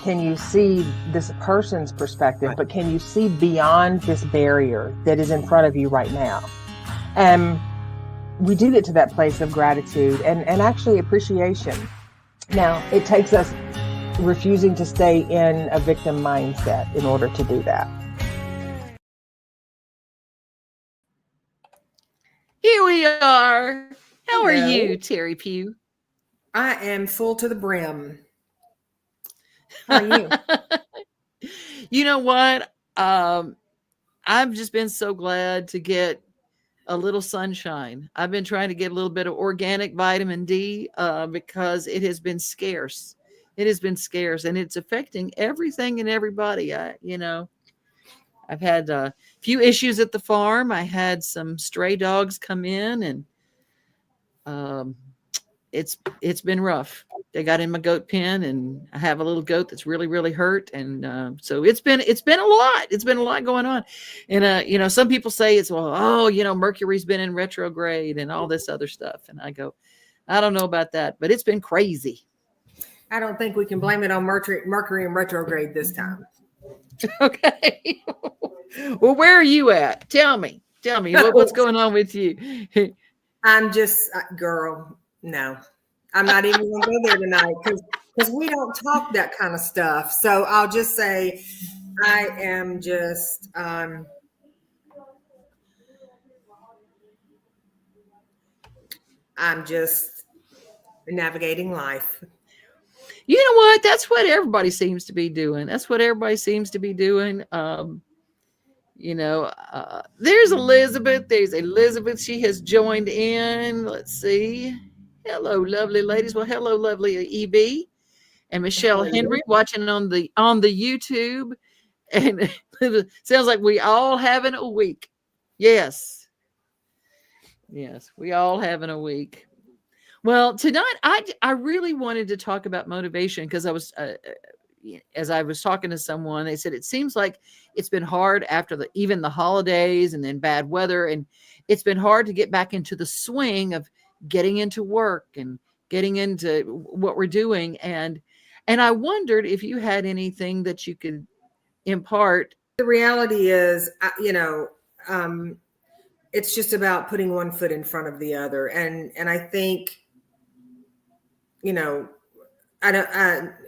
can you see this person's perspective, but can you see beyond this barrier that is in front of you right now? And we do get to that place of gratitude and actually appreciation. Now, it takes us refusing to stay in a victim mindset in order to do that. Here we are. How are you, Teri Pugh? I am full to the brim. How are you? You know what? I've just been so glad to get a little sunshine. I've been trying to get a little bit of organic vitamin D because it has been scarce. It has been scarce, and it's affecting everything and everybody. I've had a few issues at the farm. I had some stray dogs come in, and it's been rough. They got in my goat pen, and I have a little goat that's really, really hurt. And so it's been a lot. It's been a lot going on. And some people say it's, Mercury's been in retrograde and all this other stuff. And I go, I don't know about that, but it's been crazy. I don't think we can blame it on Mercury in retrograde this time. Okay. Well, where are you at? Tell me what's going on with you? I'm just, girl, no, I'm not even going to go there tonight because we don't talk that kind of stuff. So I'll just say I am just, I'm just navigating life. You know what? That's what everybody seems to be doing. There's Elizabeth. There's Elizabeth. She has joined in. Let's see. Hello, lovely ladies. Well, hello, lovely EB and Michelle Henry watching on the YouTube. And it sounds like we all having a week. Yes, we all having a week. Well, tonight I really wanted to talk about motivation because as I was talking to someone, they said it seems like it's been hard after even the holidays and then bad weather, and it's been hard to get back into the swing of getting into work and getting into what we're doing. And I wondered if you had anything that you could impart. The reality is, it's just about putting one foot in front of the other. And I think,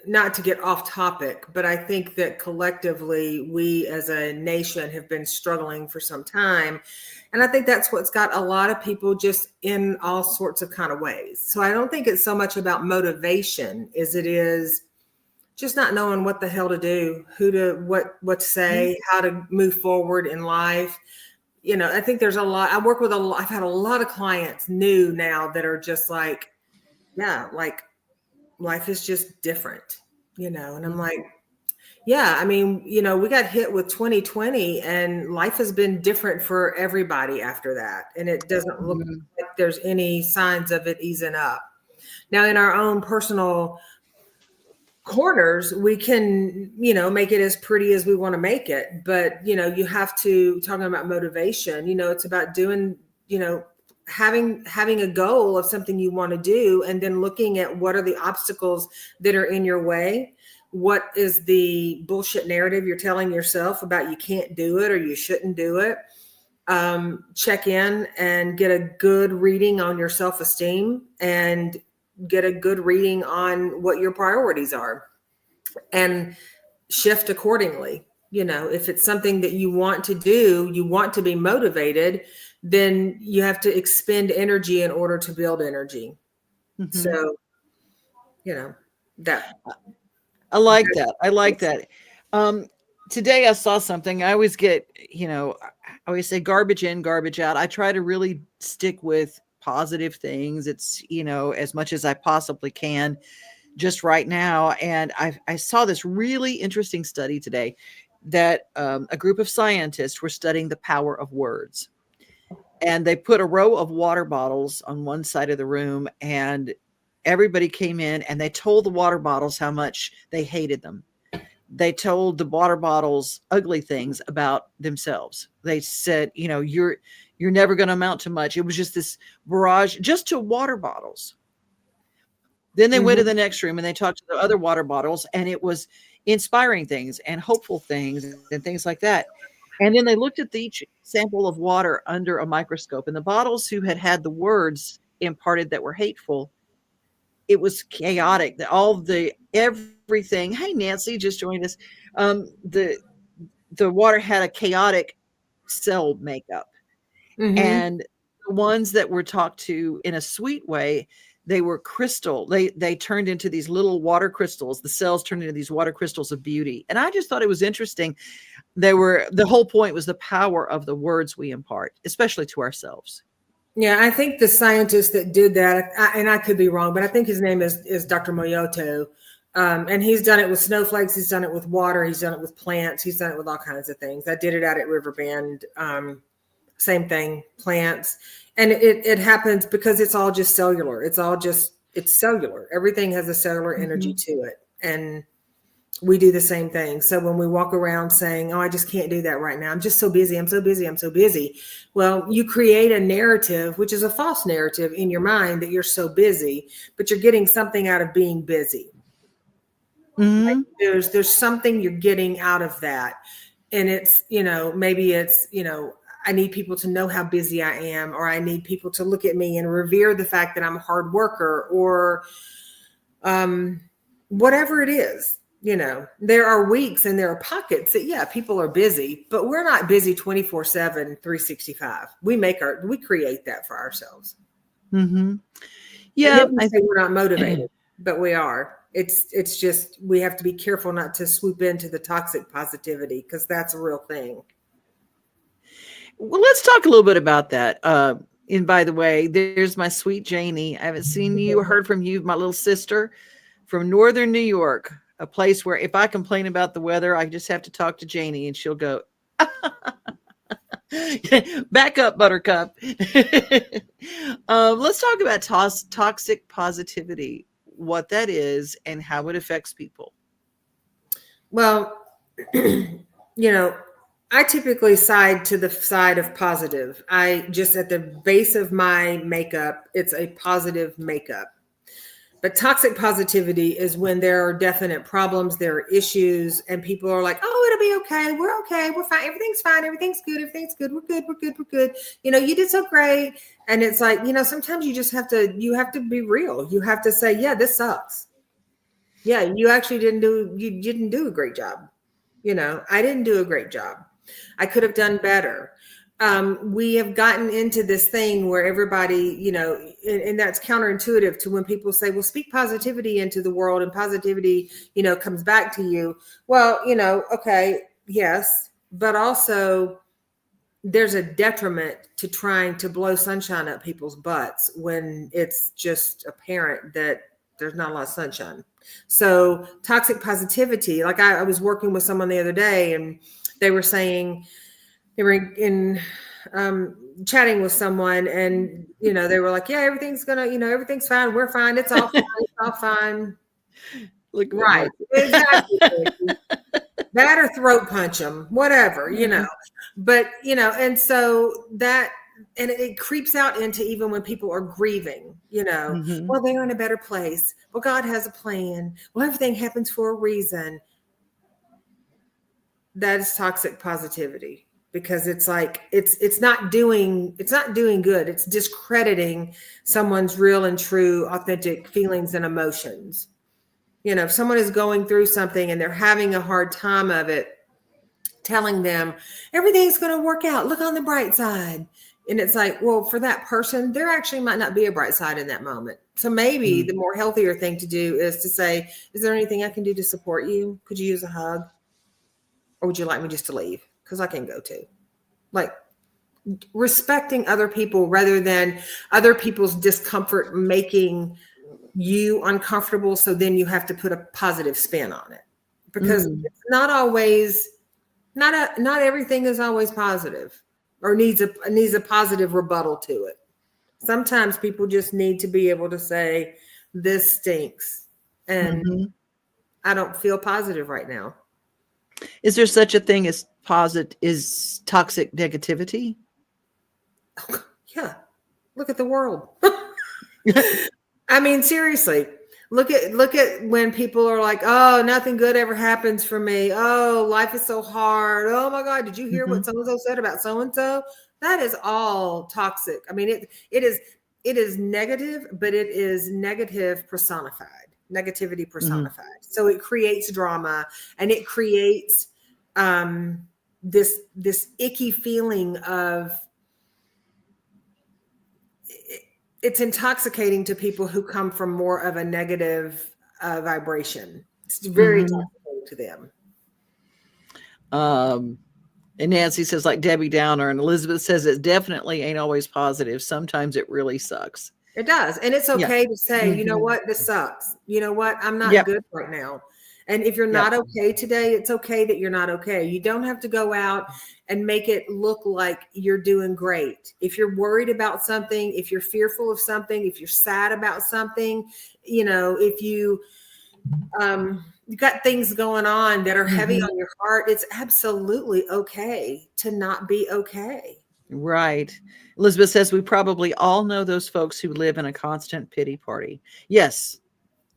not to get off topic, but I think that collectively we as a nation have been struggling for some time. And I think that's what's got a lot of people just in all sorts of kind of ways. So I don't think it's so much about motivation as it is just not knowing what the hell to do, what to say, how to move forward in life. I think there's a lot. I've had a lot of clients new now that are just like, yeah, like life is just different, and I'm like, yeah, I mean, we got hit with 2020 and life has been different for everybody after that. And it doesn't look like there's any signs of it easing up. Now, in our own personal corners, we can, make it as pretty as we want to make it. But, you have to, talking about motivation, it's about doing, having a goal of something you want to do, and then looking at what are the obstacles that are in your way. What is the bullshit narrative you're telling yourself about you can't do it or you shouldn't do it? Check in and get a good reading on your self-esteem and get a good reading on what your priorities are and shift accordingly. If it's something that you want to do, you want to be motivated, then you have to expend energy in order to build energy. Mm-hmm. So, that. I like that. Today I saw something. I always get, I always say garbage in, garbage out. I try to really stick with positive things. It's, as much as I possibly can just right now. And I saw this really interesting study today that a group of scientists were studying the power of words. And they put a row of water bottles on one side of the room, and everybody came in and they told the water bottles how much they hated them. They told the water bottles ugly things about themselves. They said, you're never going to amount to much. It was just this barrage just to water bottles. Then they went to the next room and they talked to the other water bottles, and it was inspiring things and hopeful things and things like that. And then they looked at each sample of water under a microscope, and the bottles who had the words imparted that were hateful, it was chaotic. Everything. Hey, Nancy, just joined us. The water had a chaotic cell makeup, and the ones that were talked to in a sweet way, they were crystal. They turned into these little water crystals. The cells turned into these water crystals of beauty. And I just thought it was interesting. The whole point was the power of the words we impart, especially to ourselves. Yeah, I think the scientist that did that, and I could be wrong, but I think his name is Dr. Moyoto. And he's done it with snowflakes. He's done it with water. He's done it with plants. He's done it with all kinds of things. I did it out at Riverbend. Same thing, plants. And it happens because it's all just cellular. It's cellular. Everything has a cellular energy to it. And we do the same thing. So when we walk around saying, oh, I just can't do that right now. I'm just so busy. I'm so busy. I'm so busy. Well, you create a narrative, which is a false narrative in your mind that you're so busy, but you're getting something out of being busy. Like there's something you're getting out of that. And it's, maybe it's, I need people to know how busy I am, or I need people to look at me and revere the fact that I'm a hard worker, or whatever it is. There are weeks and there are pockets that, people are busy, but we're not busy 24/7, 365. We create that for ourselves. Yeah. I say we're not motivated, but we are. It's just, we have to be careful not to swoop into the toxic positivity, because that's a real thing. Well, let's talk a little bit about that. And by the way, there's my sweet Janie. I haven't seen you or heard from you, my little sister from Northern New York, a place where if I complain about the weather, I just have to talk to Janie and she'll go, back up, Buttercup. Let's talk about toxic positivity, what that is and how it affects people. Well, I typically side to the side of positive. I just, at the base of my makeup, it's a positive makeup. But toxic positivity is when there are definite problems, there are issues, and people are like, oh, it'll be okay. We're okay. We're fine. Everything's fine. Everything's good. Everything's good. We're good. We're good. We're good. You did so great. And it's like, sometimes you just have to be real. You have to say, yeah, this sucks. Yeah, you actually didn't do a great job. I didn't do a great job. I could have done better. We have gotten into this thing where everybody, and that's counterintuitive to when people say, well, speak positivity into the world and positivity, comes back to you. Well, okay, yes, but also there's a detriment to trying to blow sunshine up people's butts when it's just apparent that there's not a lot of sunshine. So toxic positivity, like I was working with someone the other day, and they were saying, they were in chatting with someone, and they were like, yeah, everything's everything's fine, we're fine, it's all fine, it's all fine. Look, right, exactly. That or throat punch them, whatever, but and so that, and it creeps out into even when people are grieving, well, they're in a better place, well, God has a plan, well, everything happens for a reason. That is toxic positivity, because it's like it's not doing good. It's discrediting someone's real and true authentic feelings and emotions. If someone is going through something and they're having a hard time of it, telling them everything's going to work out, look on the bright side. And it's like, well, for that person, there actually might not be a bright side in that moment. So maybe the more healthier thing to do is to say, is there anything I can do to support you? Could you use a hug? Or would you like me just to leave? Because I can go too. Like, respecting other people rather than other people's discomfort making you uncomfortable. So then you have to put a positive spin on it, because it's not always, not everything is always positive or needs a positive rebuttal to it. Sometimes people just need to be able to say, this stinks and I don't feel positive right now. Is there such a thing as toxic negativity? Yeah. Look at the world. I mean, seriously, Look at when people are like, oh, nothing good ever happens for me. Oh, life is so hard. Oh my God, did you hear what so-and-so said about so-and-so? That is all toxic. I mean, it is negative, but it is negative personified, negativity personified. So it creates drama, and it creates this icky feeling of, it's intoxicating to people who come from more of a negative vibration. It's very intoxicating to them. And Nancy says, like Debbie Downer, and Elizabeth says it definitely ain't always positive. Sometimes it really sucks. It does. And it's okay to say, you know what, this sucks. You know what, I'm not good right now. And if you're not okay today, it's okay that you're not okay. You don't have to go out and make it look like you're doing great. If you're worried about something, if you're fearful of something, if you're sad about something, if you got things going on that are heavy on your heart, it's absolutely okay to not be okay. Right. Elizabeth says we probably all know those folks who live in a constant pity party. Yes.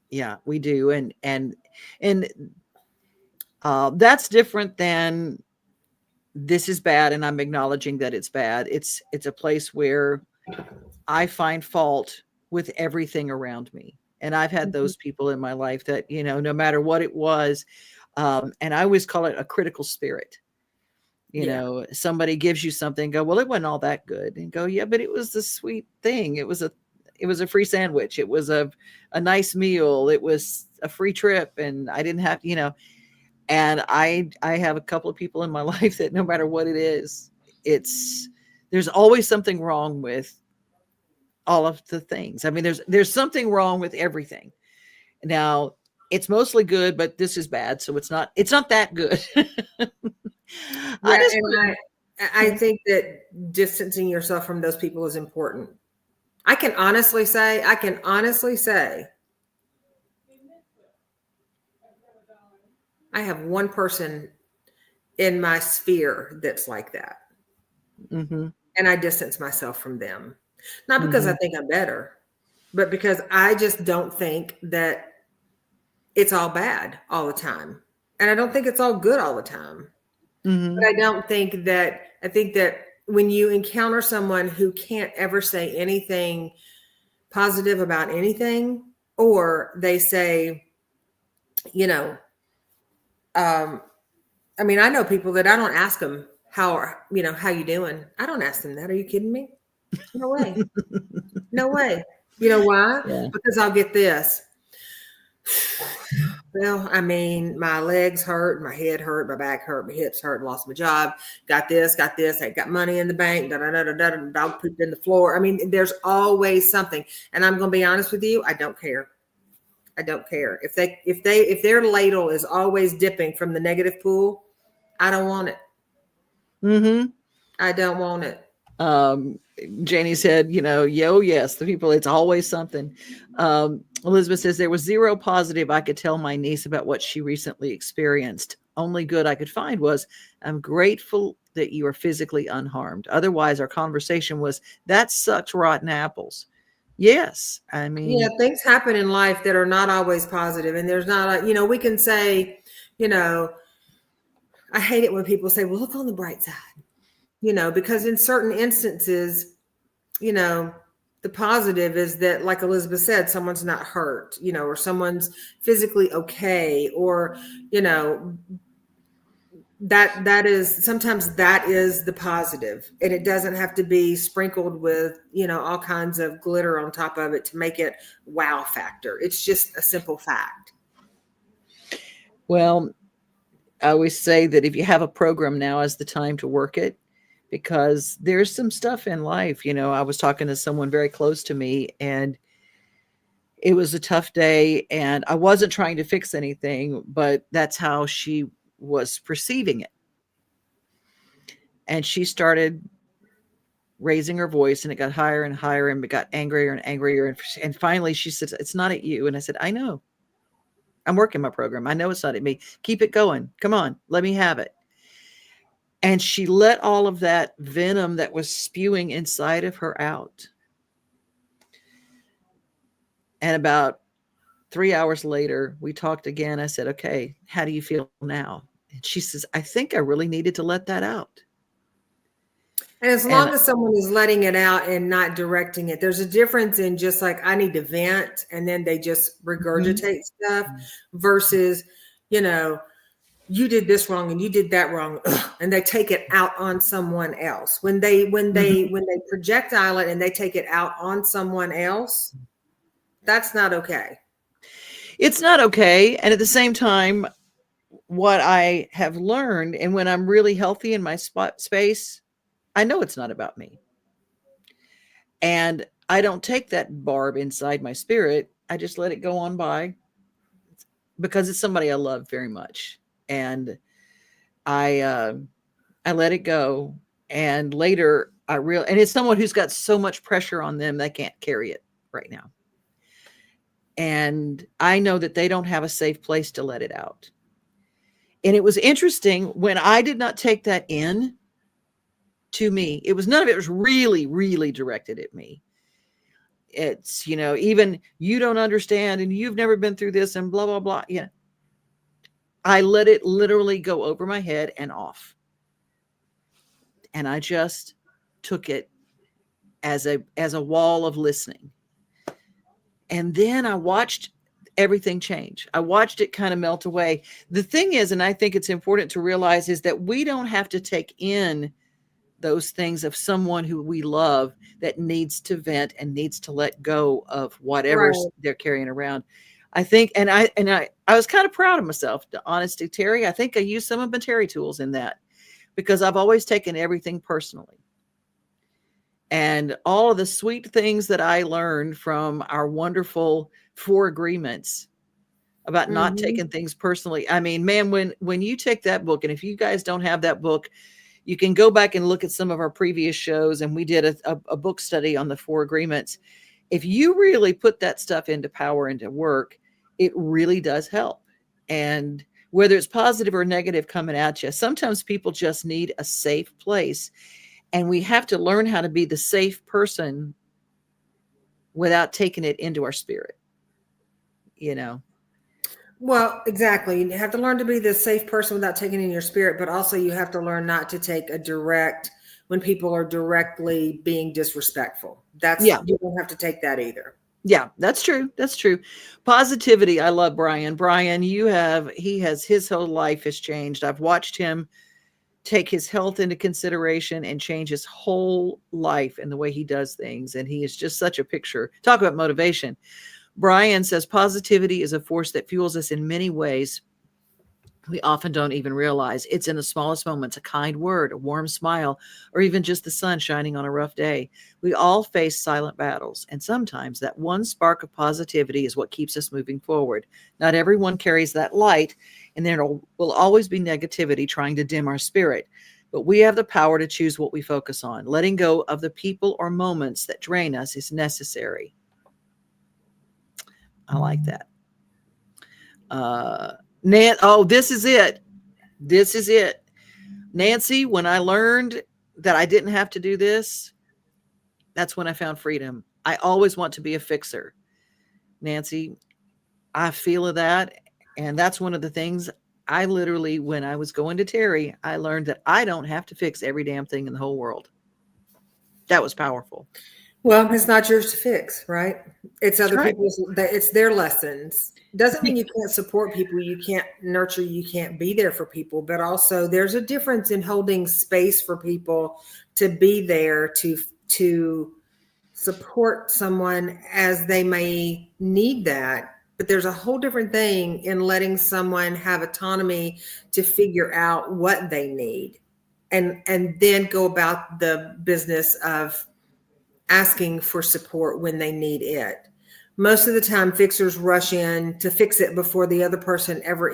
Yeah, we do. And that's different than this is bad and I'm acknowledging that it's bad. It's a place where I find fault with everything around me. And I've had those people in my life that, no matter what it was, and I always call it a critical spirit. Somebody gives you something, go, well, it wasn't all that good, and go, yeah, but it was the sweet thing. It was a free sandwich. It was a nice meal. It was a free trip. And I didn't have, and I have a couple of people in my life that no matter what it is, there's always something wrong with all of the things. I mean, there's something wrong with everything. Now it's mostly good, but this is bad. So it's not that good. I think that distancing yourself from those people is important. I can honestly say, I have one person in my sphere that's like that. And I distance myself from them. Not because I think I'm better, but because I just don't think that it's all bad all the time. And I don't think it's all good all the time. But I think that when you encounter someone who can't ever say anything positive about anything, or they say, I mean, I know people that I don't ask them how you doing? I don't ask them that. Are you kidding me? No way. No way. You know why? Yeah. Because I'll get this. Well, I mean, my legs hurt, my head hurt, my back hurt, my hips hurt, lost my job, got this, I got money in the bank, dog pooped in the floor. I mean, there's always something. And I'm going to be honest with you, I don't care. I don't care. If their ladle is always dipping from the negative pool, I don't want it. I don't want it. Janie said, yes, the people, it's always something. Elizabeth says there was zero positive I could tell my niece about what she recently experienced. Only good I could find was, I'm grateful that you are physically unharmed. Otherwise, our conversation was, that sucks, rotten apples. Yes. I mean, yeah, things happen in life that are not always positive. And there's not we can say, I hate it when people say, well, look on the bright side. Because in certain instances, the positive is that, like Elizabeth said, someone's not hurt, or someone's physically okay, or, sometimes that is the positive, and it doesn't have to be sprinkled with, all kinds of glitter on top of it to make it wow factor. It's just a simple fact. Well, I always say that if you have a program, now is the time to work it. Because there's some stuff in life, I was talking to someone very close to me, and it was a tough day, and I wasn't trying to fix anything, but that's how she was perceiving it. And she started raising her voice, and it got higher and higher, and it got angrier and angrier. And finally she said, it's not at you. And I said, I know. I'm working my program. I know it's not at me. Keep it going. Come on, let me have it. And she let all of that venom that was spewing inside of her out. And about 3 hours later, we talked again. I said, okay, how do you feel now? And she says, I think I really needed to let that out. And as long as someone is letting it out and not directing it, there's a difference in just like, I need to vent, and then they just regurgitate stuff versus, you know, you did this wrong and you did that wrong, and they take it out on someone else. When they projectile it and they take it out on someone else, that's not okay. It's not okay. And at the same time, what I have learned, and when I'm really healthy in my space, I know it's not about me. And I don't take that barb inside my spirit. I just let it go on by because it's somebody I love very much. And I let it go. And later and it's someone who's got so much pressure on them, they can't carry it right now. And I know that they don't have a safe place to let it out. And it was interesting when I did not take that in to me. It was none of it was really, really directed at me. It's, you know, even you don't understand and you've never been through this and blah, blah, blah. Yeah. I let it literally go over my head and off. And I just took it as a wall of listening. And then I watched everything change. I watched it kind of melt away. The thing is, and I think it's important to realize, is that we don't have to take in those things of someone who we love that needs to vent and needs to let go of whatever they're carrying around. I think, and I was kind of proud of myself, to honesty, Teri. I think I used some of my Teri tools in that, because I've always taken everything personally. And all of the sweet things that I learned from our wonderful 4 agreements about not taking things personally. I mean, man, when you take that book, and if you guys don't have that book, you can go back and look at some of our previous shows. And we did a book study on the 4 agreements. If you really put that stuff into power, into work, it really does help. And whether it's positive or negative coming at you, sometimes people just need a safe place. And we have to learn how to be the safe person without taking it into our spirit, you know? Well, exactly. You have to learn to be the safe person without taking it in your spirit, but also you have to learn not to take a direct, when people are directly being disrespectful. You don't have to take that either. Yeah, that's true. That's true. Positivity. I love Brian. Brian, his whole life has changed. I've watched him take his health into consideration and change his whole life and the way he does things. And he is just such a picture. Talk about motivation. Brian says positivity is a force that fuels us in many ways we often don't even realize. It's in the smallest moments, a kind word, a warm smile, or even just the sun shining on a rough day. We all face silent battles, and sometimes that one spark of positivity is what keeps us moving forward. Not everyone carries that light, and there will always be negativity trying to dim our spirit. But we have the power to choose what we focus on. Letting go of the people or moments that drain us is necessary. I like that. This is it. This is it. Nancy, when I learned that I didn't have to do this, that's when I found freedom. I always want to be a fixer. Nancy, I feel that. And that's one of the things I literally, when I was going to Teri, I learned that I don't have to fix every damn thing in the whole world. That was powerful. Well, it's not yours to fix, right? It's other people's, it's their lessons. Doesn't mean you can't support people, you can't nurture, you can't be there for people, but also there's a difference in holding space for people to be there to support someone as they may need that. But there's a whole different thing in letting someone have autonomy to figure out what they need and then go about the business of asking for support when they need it. Most of the time, fixers rush in to fix it before the other person ever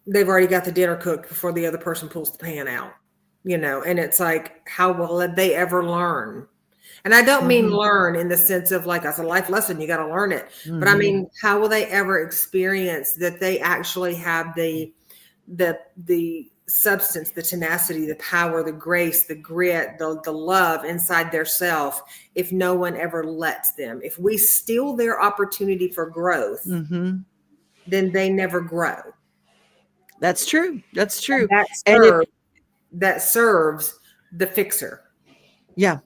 they've already got the dinner cooked before the other person pulls the pan out, and it's like, how will they ever learn? And I don't mean learn in the sense of like, as a life lesson, you got to learn it. But I mean, how will they ever experience that they actually have the substance, the tenacity, the power, the grace, the grit, the love inside their self if no one ever lets them. If we steal their opportunity for growth, then they never grow. That's true. That's true. And that serves the fixer. Yeah.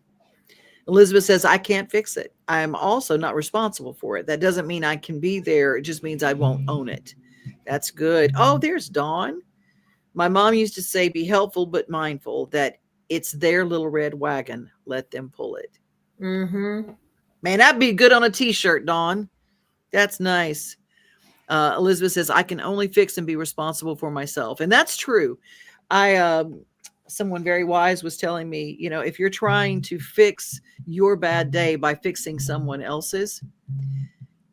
Elizabeth says, I can't fix it. I'm also not responsible for it. That doesn't mean I can be there. It just means I won't own it. That's good. Oh, there's Dawn. My mom used to say, be helpful but mindful, that it's their little red wagon. Let them pull it. Mm-hmm. Man, that'd be good on a t-shirt, Dawn. That's nice. Elizabeth says, I can only fix and be responsible for myself. And that's true. Someone very wise was telling me, if you're trying to fix your bad day by fixing someone else's,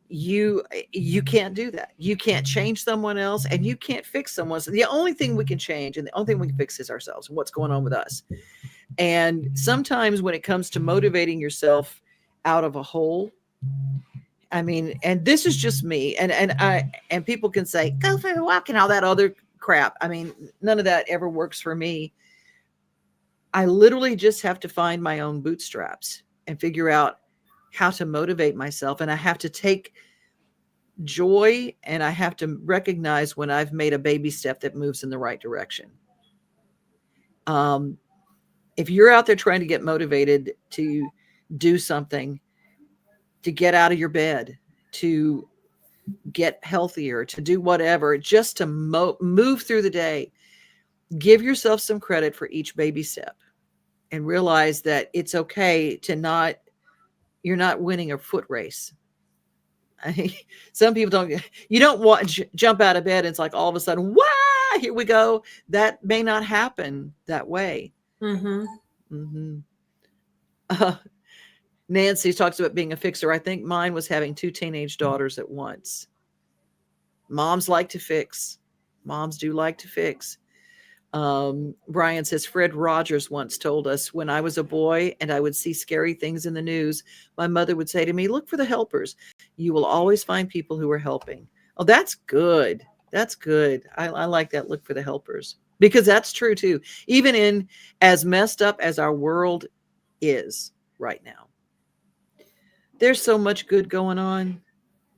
you can't do that. You can't change someone else, and you can't fix someone's. The only thing we can change and the only thing we can fix is ourselves and what's going on with us. And sometimes when it comes to motivating yourself out of a hole, I mean, and this is just me, and people can say, go for a walk and all that other crap. I mean, none of that ever works for me. I literally just have to find my own bootstraps and figure out how to motivate myself. And I have to take joy, and I have to recognize when I've made a baby step that moves in the right direction. If you're out there trying to get motivated to do something, to get out of your bed, to get healthier, to do whatever, just to move through the day, give yourself some credit for each baby step and realize that it's okay to you're not winning a foot race. I mean, some people you don't want to jump out of bed. And it's like all of a sudden, wow, here we go. That may not happen that way. Nancy talks about being a fixer. I think mine was having 2 teenage daughters at once. Moms like to fix. Moms do like to fix. Brian says, Fred Rogers once told us, when I was a boy and I would see scary things in the news, my mother would say to me, look for the helpers. You will always find people who are helping. Oh, that's good. That's good. I like that. Look for the helpers, because that's true too. Even in as messed up as our world is right now, there's so much good going on.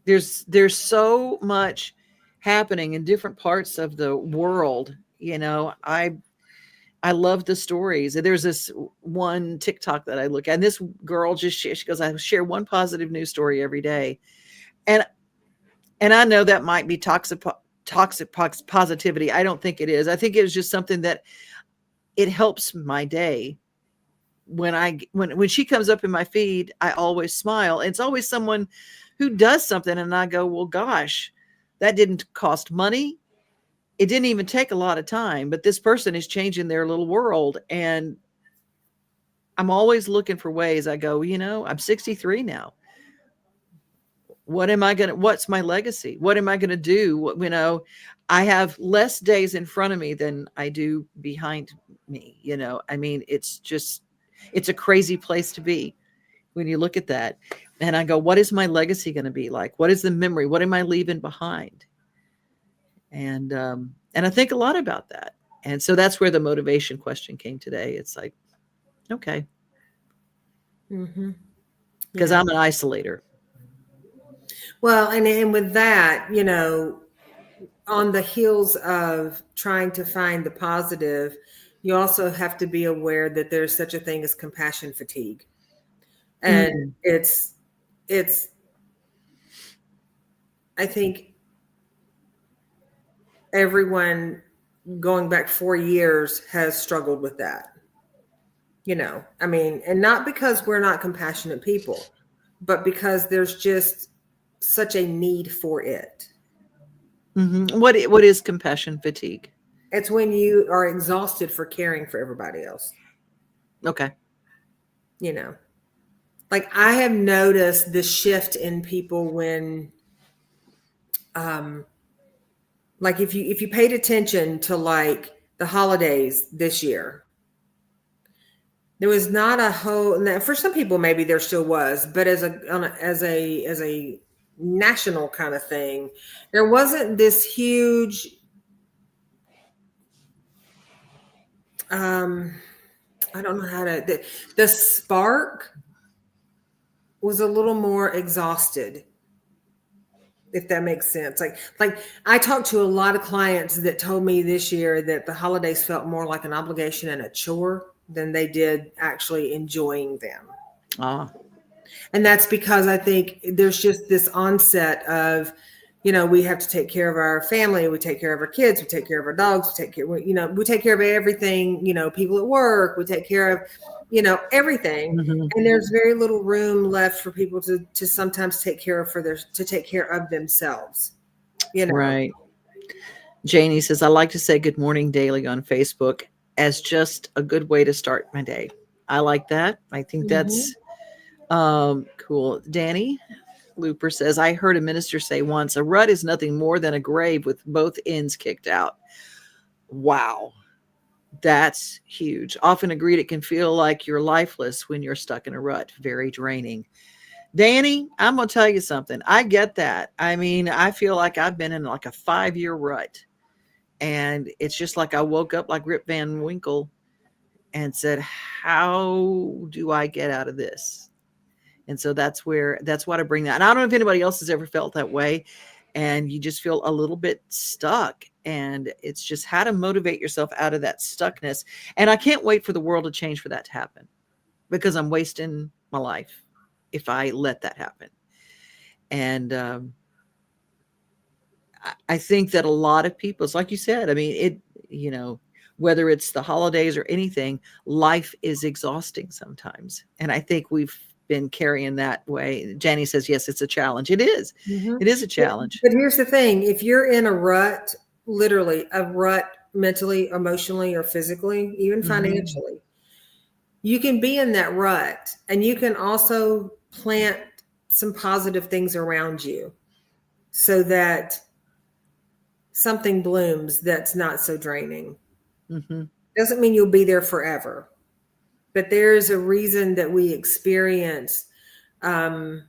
There's so much happening in different parts of the world. I love the stories. There's this one TikTok that I look at, and this girl she goes, I share one positive news story every day. And I know that might be toxic positivity. I don't think it is. I think it was just something that it helps my day. When she comes up in my feed, I always smile. It's always someone who does something, and I go, well, gosh, that didn't cost money. It didn't even take a lot of time, but this person is changing their little world. And I'm always looking for ways. I go, I'm 63 now. What's my legacy? What am I going to do? I have less days in front of me than I do behind me. I mean, it's a crazy place to be when you look at that. And I go, what is my legacy going to be like? What is the memory? What am I leaving behind? And I think a lot about that. And so that's where the motivation question came today. It's like, okay. Because I'm an isolator. Well, and with that, on the heels of trying to find the positive, you also have to be aware that there's such a thing as compassion fatigue. And it's, I think, everyone going back 4 years has struggled with that. I mean, and not because we're not compassionate people, but because there's just such a need for it. What is compassion fatigue? It's when you are exhausted for caring for everybody else. Okay. Like I have noticed the shift in people when, like if you paid attention to like the holidays this year, there was not a whole. For some people, maybe there still was, but as a national kind of thing, there wasn't this huge I don't know how to, the spark was a little more exhausted, if that makes sense. Like I talked to a lot of clients that told me this year that the holidays felt more like an obligation and a chore than they did actually enjoying them. And that's because I think there's just this onset of, we have to take care of our family, we take care of our kids, we take care of our dogs, we take care of everything, people at work, we take care of, everything. Mm-hmm. And there's very little room left for people to sometimes take care of themselves. Right. Janie says, I like to say good morning daily on Facebook as just a good way to start my day. I like that. I think that's cool. Danny Looper says, I heard a minister say once, a rut is nothing more than a grave with both ends kicked out. Wow. That's huge. Often agreed, it can feel like you're lifeless when you're stuck in a rut. Very draining. Danny, I'm going to tell you something. I get that. I mean, I feel like I've been in like a 5-year rut. And it's just like I woke up like Rip Van Winkle and said, how do I get out of this? And so that's why I bring that. And I don't know if anybody else has ever felt that way. And you just feel a little bit stuck. And it's just how to motivate yourself out of that stuckness. And I can't wait for the world to change for that to happen, because I'm wasting my life if I let that happen. And I think that a lot of people, it's like you said, I mean, whether it's the holidays or anything, life is exhausting sometimes. And I think we've been carrying that way. Jenny says, yes, it's a challenge. It is. Mm-hmm. It is a challenge. But here's the thing. If you're in a rut, literally a rut mentally, emotionally, or physically, even financially, you can be in that rut, and you can also plant some positive things around you so that something blooms that's not so draining. Doesn't mean you'll be there forever, but there's a reason that we experience, heavy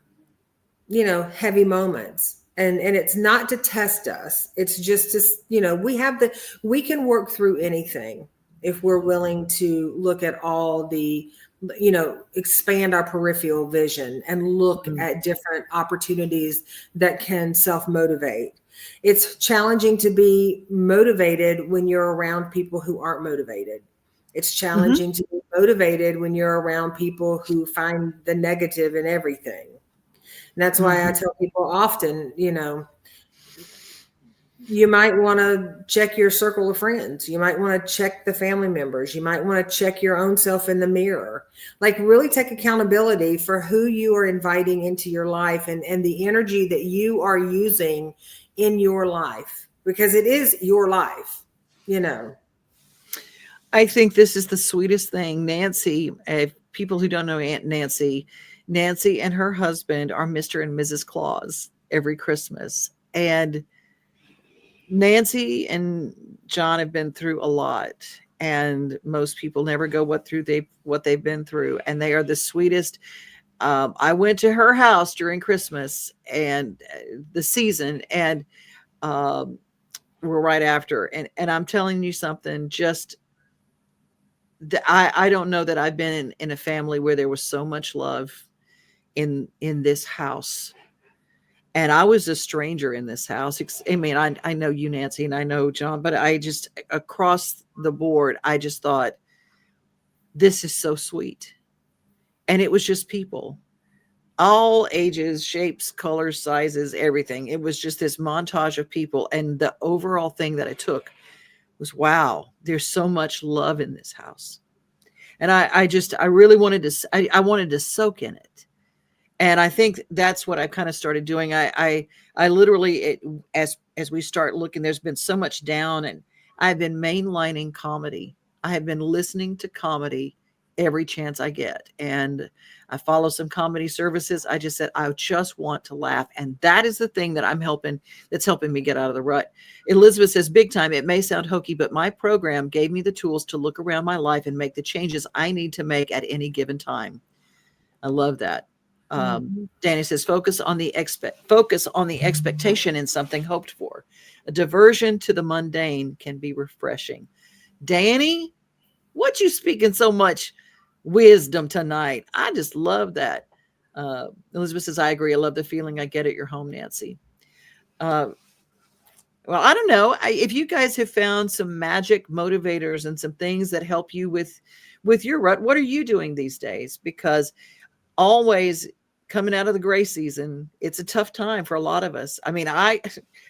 moments, and it's not to test us. It's just to, we can work through anything if we're willing to look at all the, expand our peripheral vision and look at different opportunities that can self-motivate. It's challenging to be motivated when you're around people who aren't motivated. It's challenging to be motivated when you're around people who find the negative in everything. And that's why I tell people often, you might want to check your circle of friends. You might want to check the family members. You might want to check your own self in the mirror. Like, really take accountability for who you are inviting into your life and the energy that you are using in your life, because it is your life, I think this is the sweetest thing. Nancy, people who don't know Aunt Nancy and her husband are Mr. and Mrs. Claus every Christmas. And Nancy and John have been through a lot, and most people never go what they've been through. And they are the sweetest. I went to her house during Christmas and the season, and we're right after. And I'm telling you something, just I don't know that I've been in a family where there was so much love in this house. And I was a stranger in this house. I mean, I know you, Nancy, and I know John, but I just, across the board, I just thought, this is so sweet. And it was just people, all ages, shapes, colors, sizes, everything. It was just this montage of people. And the overall thing that I took was, wow, there's so much love in this house. And I really wanted to, I wanted to soak in it. And I think that's what I've kind of started doing. I literally, as we start looking, there's been so much down, and I've been mainlining comedy. I have been listening to comedy every chance I get. And I follow some comedy services. I just said, I just want to laugh. And that is the thing that that's helping me get out of the rut. Elizabeth says, big time. It may sound hokey, but my program gave me the tools to look around my life and make the changes I need to make at any given time. I love that. Danny says, focus on the expectation in something hoped for. A diversion to the mundane can be refreshing. Danny, What you speaking so much wisdom tonight? I just love that. Elizabeth says, I agree. I love the feeling I get at your home, Nancy. Uh, well, I don't know if you guys have found some magic motivators and some things that help you with your rut. What are you doing these days? Because always coming out of the gray season, it's a tough time for a lot of us. I mean,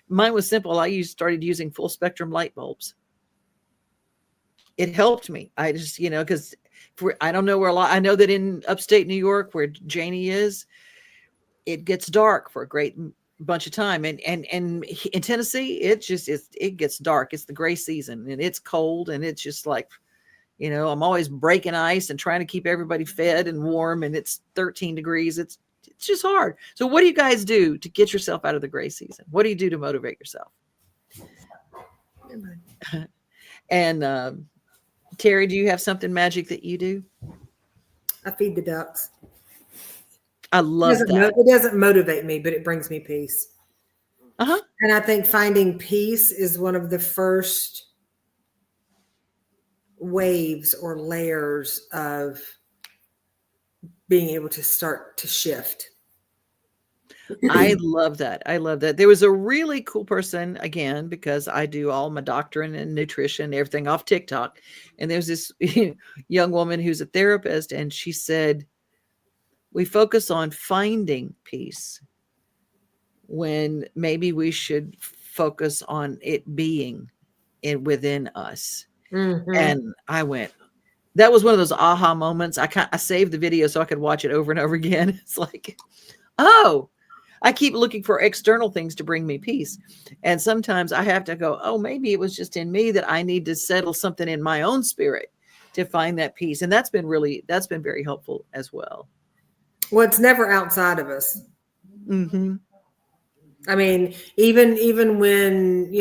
mine was simple. Started using full spectrum light bulbs. It helped me. I just, because I don't know where I know that in upstate New York, where Janie is, it gets dark for a great bunch of time. And in Tennessee, it gets dark. It's the gray season and it's cold and it's just like, I'm always breaking ice and trying to keep everybody fed and warm, and it's 13 degrees. It's just hard. So what do you guys do to get yourself out of the gray season? What do you do to motivate yourself? And Teri, do you have something magic that you do? I feed the ducks. I love that. It doesn't motivate me, but it brings me peace. Uh-huh. And I think finding peace is one of the first waves or layers of being able to start to shift. I love that. I love that. There was a really cool person, again, because I do all my doctrine and nutrition, everything off TikTok. And there's this young woman who's a therapist, and she said, we focus on finding peace when maybe we should focus on it being within us. Mm-hmm. And I went, that was one of those aha moments. I saved the video so I could watch it over and over again. It's like, oh, I keep looking for external things to bring me peace. And sometimes I have to go, oh, maybe it was just in me that I need to settle something in my own spirit to find that peace. And that's been very helpful as well. Well, it's never outside of us. Mm-hmm. I mean, even when,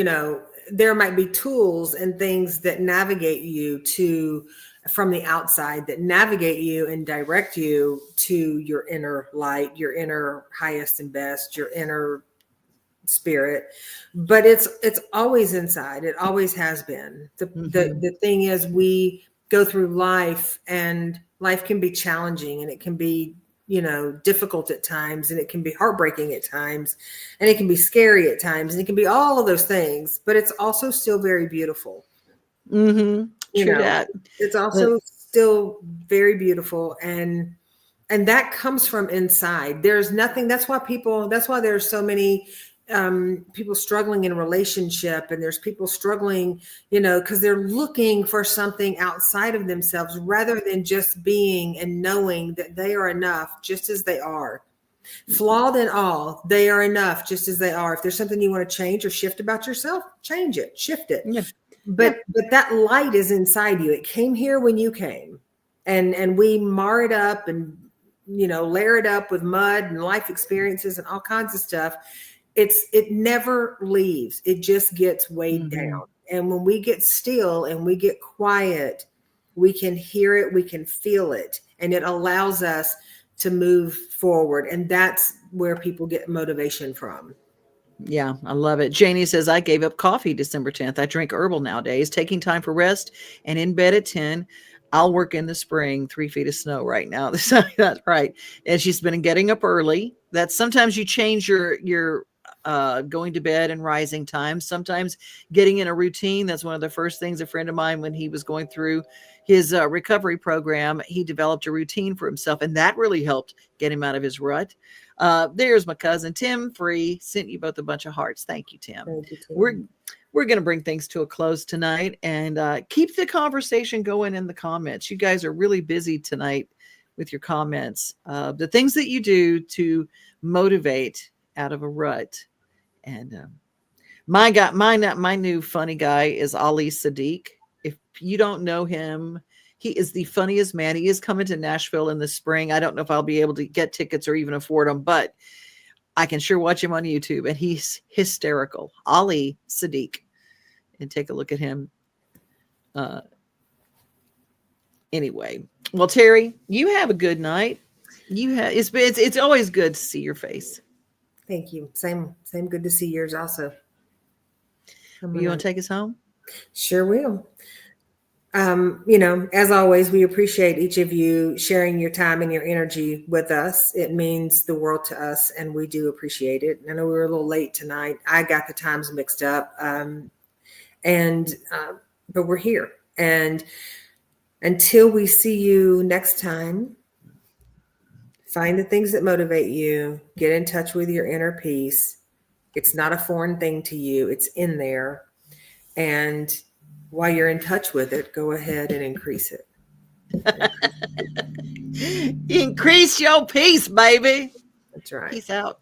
there might be tools and things that navigate you from the outside, that navigate you and direct you to your inner light, your inner highest and best, your inner spirit. But it's always inside. It always has been. The thing is, we go through life, and life can be challenging, and it can be, difficult at times, and it can be heartbreaking at times, and it can be scary at times, and it can be all of those things, but it's also still very beautiful. Mm-hmm. True that. It's also still very beautiful. And that comes from inside. There's nothing. That's why there's so many people struggling in a relationship, and there's people struggling, because they're looking for something outside of themselves rather than just being and knowing that they are enough just as they are. Flawed and all, they are enough just as they are. If there's something you want to change or shift about yourself, change it, shift it. Yeah. But that light is inside you. It came here when you came, and we mar it up and, layer it up with mud and life experiences and all kinds of stuff. It never leaves. It just gets weighed down. And when we get still and we get quiet, we can hear it, we can feel it, and it allows us to move forward. And that's where people get motivation from. Yeah, I love it. Janie says, I gave up coffee December 10th. I drink herbal nowadays, taking time for rest and in bed at 10. I'll work in the spring, 3 feet of snow right now. That's right. And she's been getting up early. That's sometimes you change your going to bed and rising time. Sometimes getting in a routine. That's one of the first things a friend of mine, when he was going through his recovery program, he developed a routine for himself, and that really helped get him out of his rut. There's my cousin Tim Free, sent you both a bunch of hearts. Thank you, Tim. Thank you, Tim. We're going to bring things to a close tonight, and keep the conversation going in the comments. You guys are really busy tonight with your comments. The things that you do to motivate out of a rut. And my new funny guy is Ali Sadiq. If you don't know him, he is the funniest man. He is coming to Nashville in the spring. I don't know if I'll be able to get tickets or even afford them, but I can sure watch him on YouTube, and he's hysterical. Ali Sadiq, and take a look at him. Anyway, well, Teri, you have a good night. It's always good to see your face. Thank you. Same. Good to see yours also. You want to take us home? Sure will. As always, we appreciate each of you sharing your time and your energy with us. It means the world to us, and we do appreciate it. I know we were a little late tonight. I got the times mixed up, but we're here. And until we see you next time, find the things that motivate you. Get in touch with your inner peace. It's not a foreign thing to you. It's in there. And while you're in touch with it, go ahead and increase it. Increase your peace, baby. That's right. Peace out.